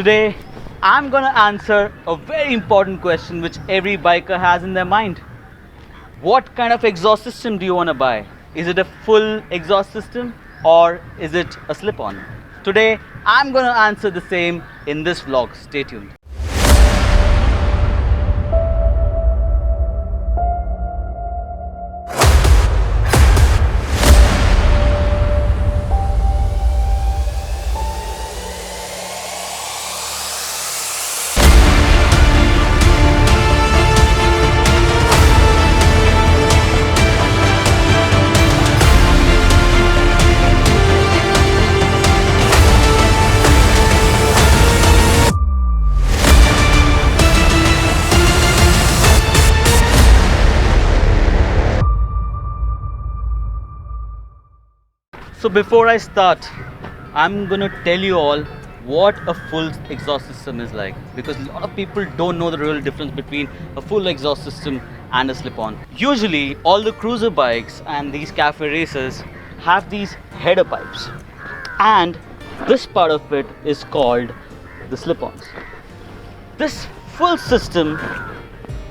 Today, I'm gonna answer a very important question which every biker has in their mind. What kind of exhaust system do you want to buy? Is it a full exhaust system or is it a slip-on? Today, I'm gonna answer the same in this vlog. Stay tuned. So before I start, I'm gonna tell you all what a full exhaust system is like, because a lot of people don't know the real difference between a full exhaust system and a slip-on. Usually all the cruiser bikes and these cafe racers have these header pipes, and this part of it is called the slip-ons. This full system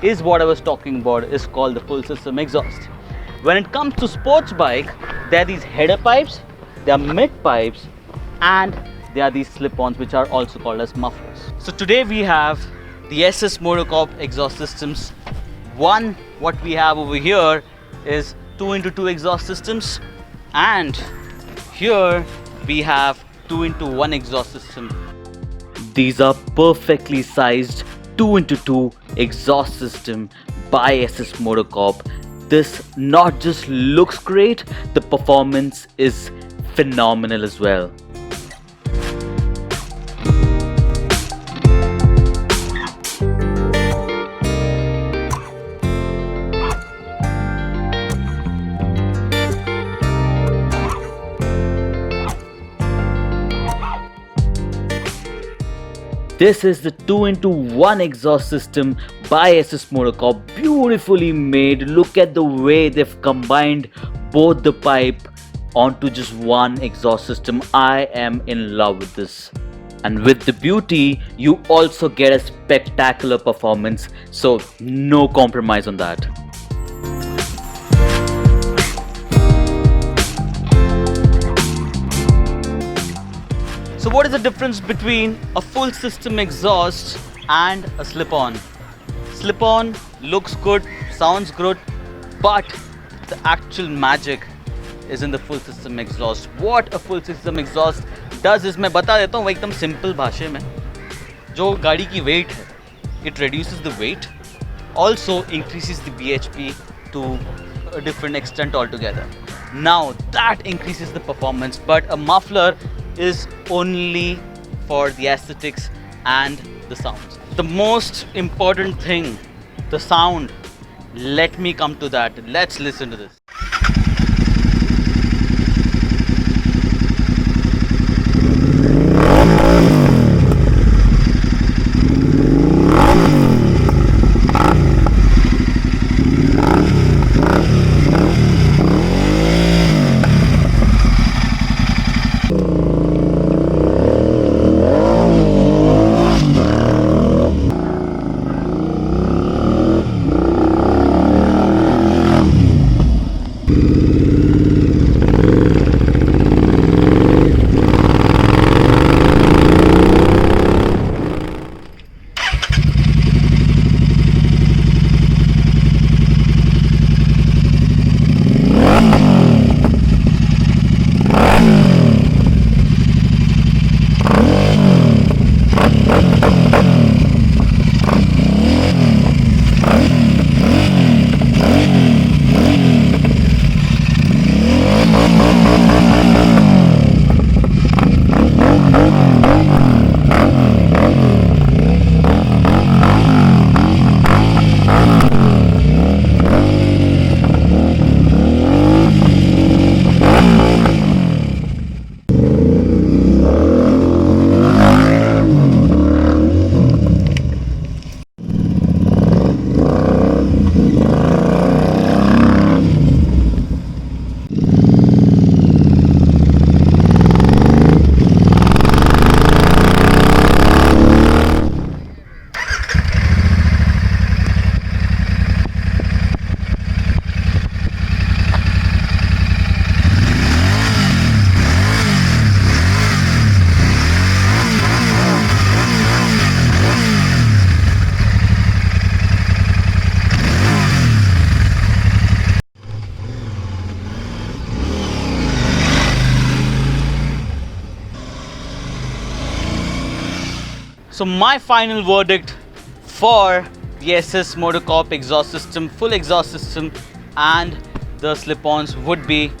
is what I was talking about, is called the full system exhaust. When it comes to sports bike, there are these header pipes, there are mid pipes, and there are these slip-ons which are also called as mufflers. So today we have the SS Motocorp exhaust systems. What we have over here is 2x2 exhaust systems, and here we have 2x1 exhaust system. These are perfectly sized 2x2 exhaust system by SS Motocorp. This not just looks great, the performance is phenomenal as well. This is the 2x1 exhaust system by SS Motocorp, beautifully made. Look at the way they've combined both the pipe onto just one exhaust system. I am in love with this. And with the beauty, you also get a spectacular performance, so no compromise on that. So what is the difference between a full system exhaust and a slip-on? Slip-on looks good, sounds good, but the actual magic is in the full system exhaust. What a full system exhaust does is, मैं बता देता हूँ एकदम simple भाषा में. जो गाड़ी की weight है, it reduces the weight, also increases the bhp to a different extent altogether. Now that increases the performance, but a muffler is only for the aesthetics and the sounds. The most important thing, the sound. Let me come to that. Let's listen to this. So my final verdict for the SS Motocorp exhaust system, full exhaust system and the slip-ons would be,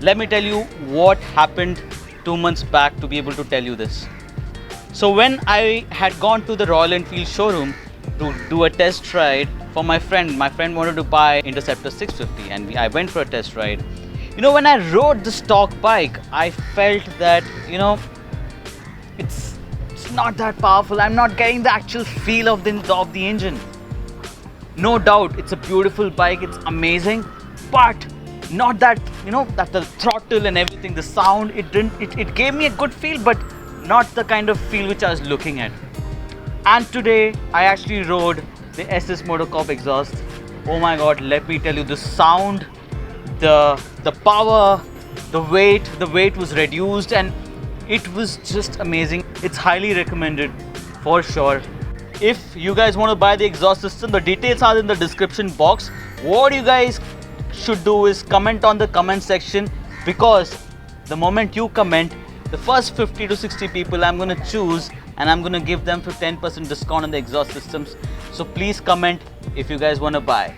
let me tell you what happened 2 months back to be able to tell you this. So when I had gone to the Royal Enfield showroom to do a test ride for my friend wanted to buy Interceptor 650 and I went for a test ride. You know, when I rode the stock bike, I felt that, you know, it's not that powerful. I'm not getting the actual feel of the engine. No doubt, it's a beautiful bike, it's amazing, but not that, you know, that the throttle and everything, the sound, it gave me a good feel, but not the kind of feel which I was looking at. And today I actually rode the SS Motocorp exhaust. Oh my god, let me tell you, the sound, the power, the weight was reduced and it was just amazing. It's highly recommended for sure. If you guys want to buy the exhaust system, the details are in the description box. What you guys should do is comment on the comment section, because the moment you comment, the first 50 to 60 people I'm going to choose and I'm going to give them for 10% discount on the exhaust systems. So please comment if you guys want to buy.